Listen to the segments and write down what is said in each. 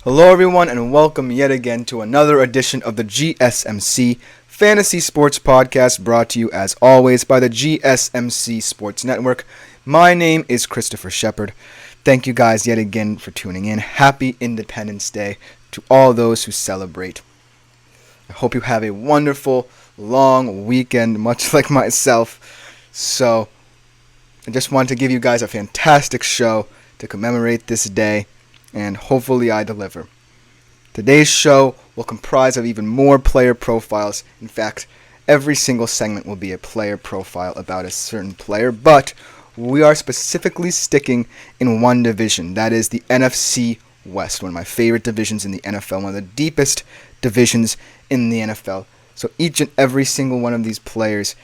Hello everyone and welcome yet again to another edition of the GSMC Fantasy Sports Podcast, brought to you as always by the GSMC Sports Network. My name is Christopher Shepard. Thank you guys yet again for tuning in. Happy Independence Day to all those who celebrate. I hope you have a wonderful long weekend, much like myself. So I just wanted to give you guys a fantastic show to commemorate this day, and hopefully I deliver. Today's show will comprise of even more player profiles. In fact, every single segment will be a player profile about a certain player, but we are specifically sticking in one division. That is the NFC West, one of my favorite divisions in the NFL, one of the deepest divisions in the NFL. So each and every single one of these players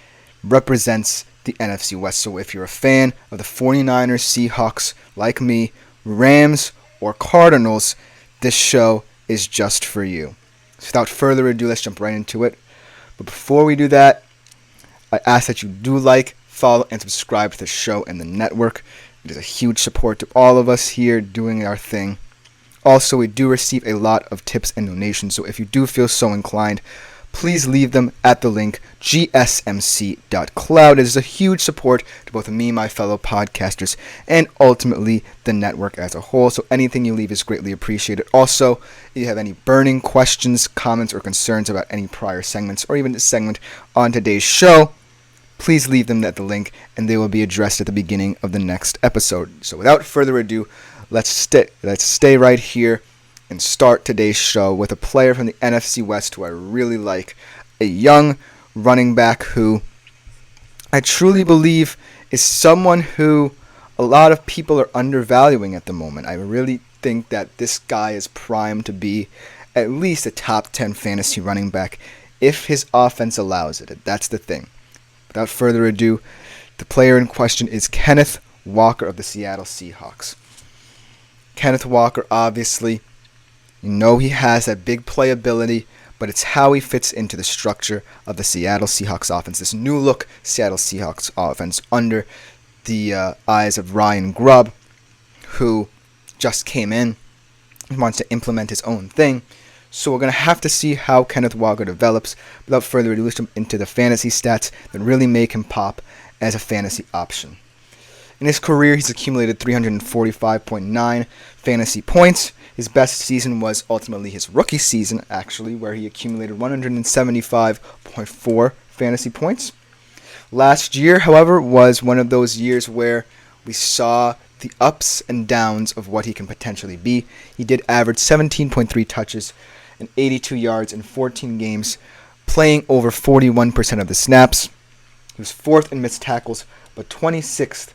represents the NFC West. So if you're a fan of the 49ers, Seahawks, like me, Rams, or Cardinals, this show is just for you. So without further ado, let's jump right into it. But before we do that, I ask that you do like, follow, and subscribe to the show and the network. It is a huge support to all of us here doing our thing. Also, we do receive a lot of tips and donations, so if you do feel so inclined, please leave them at the link gsmc.cloud. It is a huge support to both me, my fellow podcasters, and ultimately the network as a whole. So anything you leave is greatly appreciated. Also, if you have any burning questions, comments, or concerns about any prior segments, or even this segment on today's show, please leave them at the link, and they will be addressed at the beginning of the next episode. So without further ado, let's stay right here and start today's show with a player from the NFC West who I really like, a young running back who I truly believe is someone who a lot of people are undervaluing at the moment. I really think that this guy is primed to be at least a top 10 fantasy running back if his offense allows it. That's the thing. Without further ado, the player in question is Kenneth Walker of the Seattle Seahawks. Kenneth Walker, obviously, you know he has that big playability, but it's how he fits into the structure of the Seattle Seahawks offense. This new look Seattle Seahawks offense under the eyes of Ryan Grubb, who just came in and wants to implement his own thing. So we're going to have to see how Kenneth Walker develops. Without further ado, let's jump into the fantasy stats that really make him pop as a fantasy option. In his career, he's accumulated 345.9 fantasy points. His best season was ultimately his rookie season, actually, where he accumulated 175.4 fantasy points. Last year, however, was one of those years where we saw the ups and downs of what he can potentially be. He did average 17.3 touches and 82 yards in 14 games, playing over 41% of the snaps. He was 4th in missed tackles, but 26th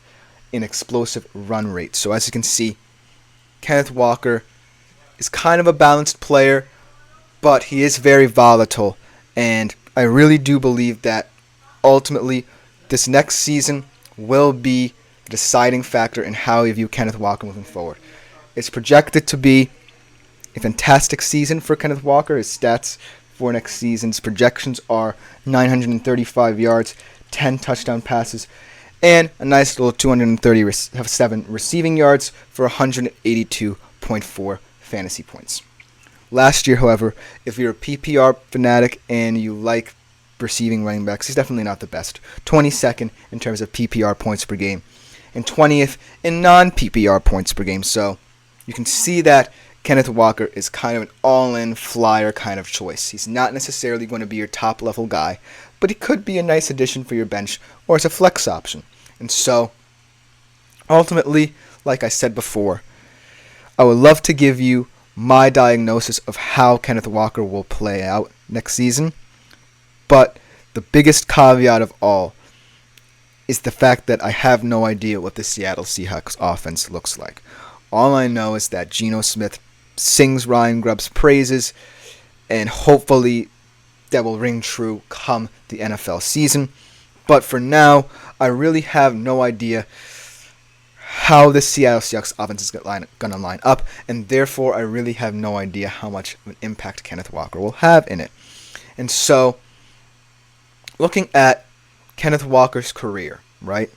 in explosive run rate. So as you can see, Kenneth Walker is kind of a balanced player, but he is very volatile, and I really do believe that ultimately this next season will be the deciding factor in how we view Kenneth Walker moving forward. It's projected to be a fantastic season for Kenneth Walker. His stats for next season's projections are 935 yards, 10 touchdown passes, and a nice little 237 receiving yards for 182.4 fantasy points. Last year, however, if you're a PPR fanatic and you like receiving running backs, he's definitely not the best. 22nd in terms of PPR points per game, and 20th in non-PPR points per game. So you can see that Kenneth Walker is kind of an all-in flyer kind of choice. He's not necessarily going to be your top-level guy, but he could be a nice addition for your bench or as a flex option. And so, ultimately, like I said before, I would love to give you my diagnosis of how Kenneth Walker will play out next season. But the biggest caveat of all is the fact that I have no idea what the Seattle Seahawks offense looks like. All I know is that Geno Smith sings Ryan Grubb's praises, and hopefully that will ring true come the NFL season. But for now, I really have no idea how the Seattle Seahawks offense is going to line up, and therefore I really have no idea how much of an impact Kenneth Walker will have in it. And so, looking at Kenneth Walker's career, right?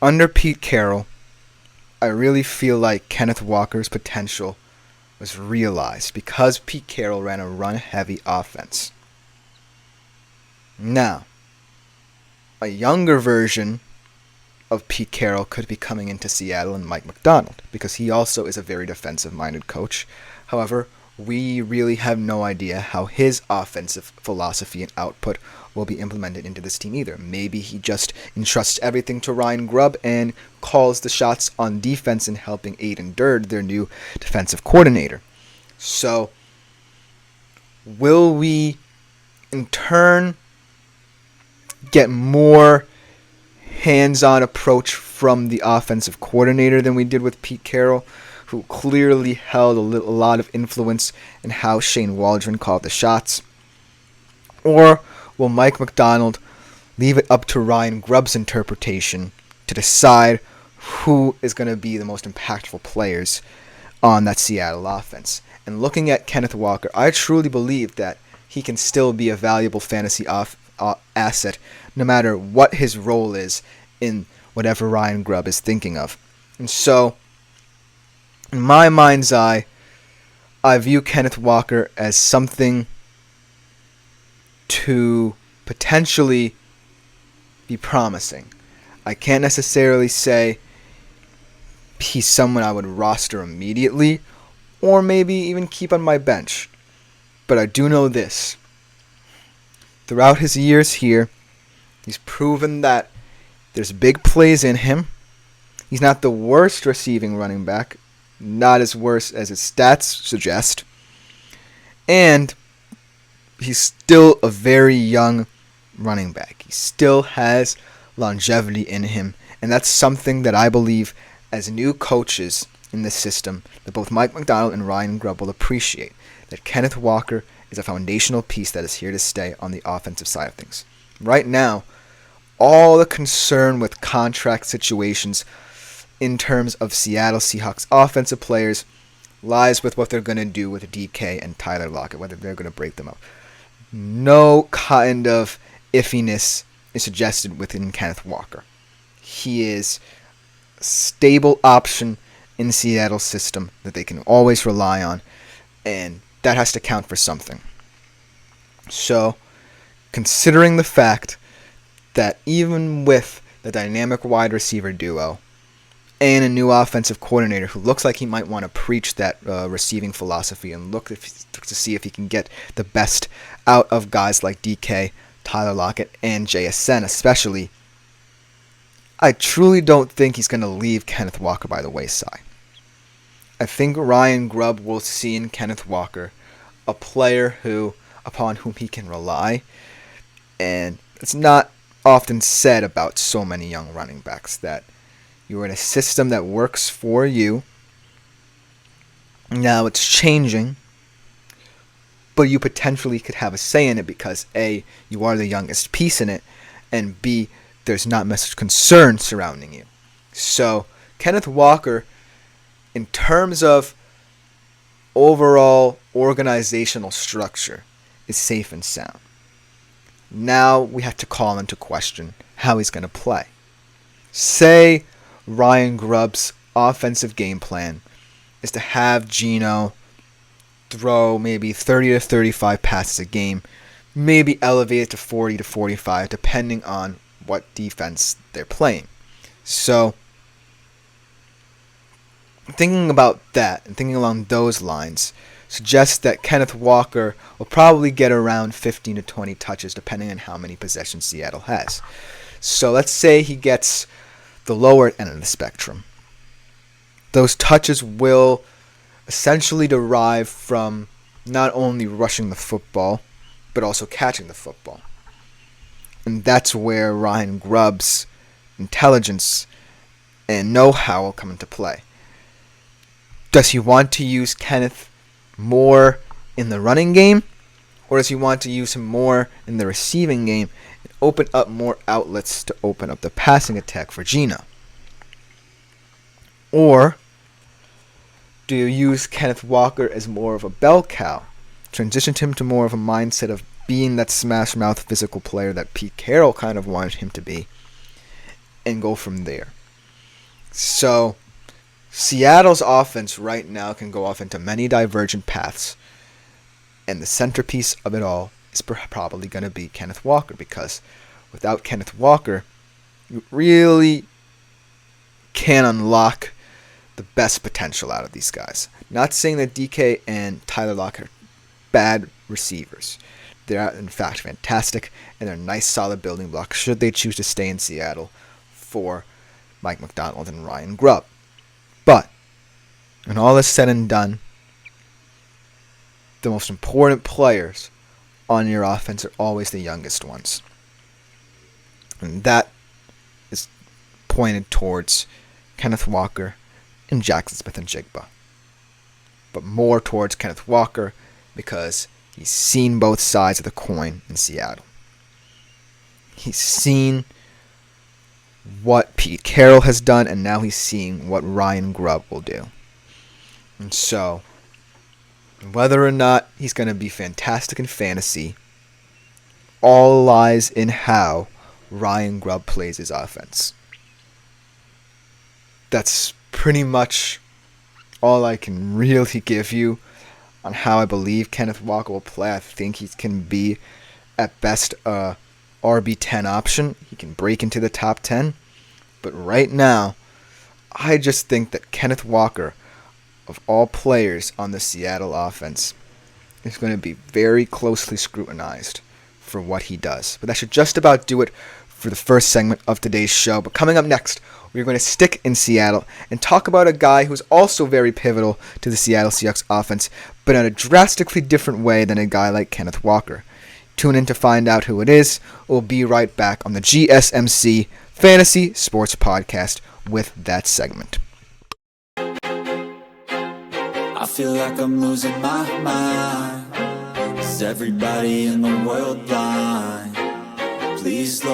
Under Pete Carroll, I really feel like Kenneth Walker's potential was realized because Pete Carroll ran a run-heavy offense. Now, a younger version of Pete Carroll could be coming into Seattle and Mike Macdonald, because he also is a very defensive-minded coach. However, we really have no idea how his offensive philosophy and output will be implemented into this team either. Maybe he just entrusts everything to Ryan Grubb and calls the shots on defense in helping Aiden Durd, their new defensive coordinator. So, will we in turn get more hands-on approach from the offensive coordinator than we did with Pete Carroll, who clearly held a lot of influence in how Shane Waldron called the shots? Or will Mike Macdonald leave it up to Ryan Grubb's interpretation to decide who is going to be the most impactful players on that Seattle offense? And looking at Kenneth Walker, I truly believe that he can still be a valuable fantasy asset no matter what his role is in whatever Ryan Grubb is thinking of. And so, in my mind's eye, I view Kenneth Walker as something to potentially be promising. I can't necessarily say he's someone I would roster immediately, or maybe even keep on my bench. But I do know this. Throughout his years here, he's proven that there's big plays in him. He's not the worst receiving running back, not as worse as his stats suggest. And he's still a very young running back. He still has longevity in him. And that's something that I believe as new coaches in this system that both Mike Macdonald and Ryan Grubb will appreciate. That Kenneth Walker is a foundational piece that is here to stay on the offensive side of things. Right now, all the concern with contract situations in terms of Seattle Seahawks offensive players lies with what they're going to do with DK and Tyler Lockett, whether they're going to break them up. No kind of iffiness is suggested within Kenneth Walker. He is a stable option in Seattle's system that they can always rely on, and that has to count for something. So, considering the fact that even with the dynamic wide receiver duo and a new offensive coordinator who looks like he might want to preach that receiving philosophy and look to see if he can get the best out of guys like DK, Tyler Lockett, and JSN especially, I truly don't think he's going to leave Kenneth Walker by the wayside. I think Ryan Grubb will see in Kenneth Walker a player upon whom he can rely, and it's not often said about so many young running backs that you're in a system that works for you. Now it's changing, but you potentially could have a say in it because A, you are the youngest piece in it, and B, there's not much concern surrounding you. So Kenneth Walker, in terms of overall organizational structure, is safe and sound. Now we have to call into question how he's going to play. Say Ryan Grubb's offensive game plan is to have Geno throw maybe 30 to 35 passes a game, maybe elevate it to 40 to 45, depending on what defense they're playing. So, thinking about that and thinking along those lines suggests that Kenneth Walker will probably get around 15 to 20 touches depending on how many possessions Seattle has. So let's say he gets the lower end of the spectrum. Those touches will essentially derive from not only rushing the football, but also catching the football. And that's where Ryan Grubb's intelligence and know-how will come into play. Does he want to use Kenneth more in the running game, or does he want to use him more in the receiving game and open up more outlets to open up the passing attack for Geno? Or do you use Kenneth Walker as more of a bell cow, transition him to more of a mindset of being that smash-mouth physical player that Pete Carroll kind of wanted him to be, and go from there? So, Seattle's offense right now can go off into many divergent paths. And the centerpiece of it all is probably going to be Kenneth Walker, because without Kenneth Walker, you really can unlock the best potential out of these guys. Not saying that DK and Tyler Lockett are bad receivers. They're in fact fantastic, and they're nice solid building blocks should they choose to stay in Seattle for Mike McDonald and Ryan Grubb. But when all is said and done, the most important players on your offense are always the youngest ones. And that is pointed towards Kenneth Walker and Jackson Smith-Njigba. But more towards Kenneth Walker because he's seen both sides of the coin in Seattle. He's seen what Pete Carroll has done, and now he's seeing what Ryan Grubb will do. And so, whether or not he's going to be fantastic in fantasy, all lies in how Ryan Grubb plays his offense. That's pretty much all I can really give you on how I believe Kenneth Walker will play. I think he can be, at best, a RB10 option. He can break into the top 10. But right now, I just think that Kenneth Walker, of all players on the Seattle offense, is going to be very closely scrutinized for what he does. But that should just about do it for the first segment of today's show. But coming up next, we're going to stick in Seattle and talk about a guy who's also very pivotal to the Seattle Seahawks offense, but in a drastically different way than a guy like Kenneth Walker. Tune in to find out who it is. We'll be right back on the GSMC Fantasy Sports Podcast with that segment. I feel like I'm losing my mind. Is everybody in the world blind? Please, Lord.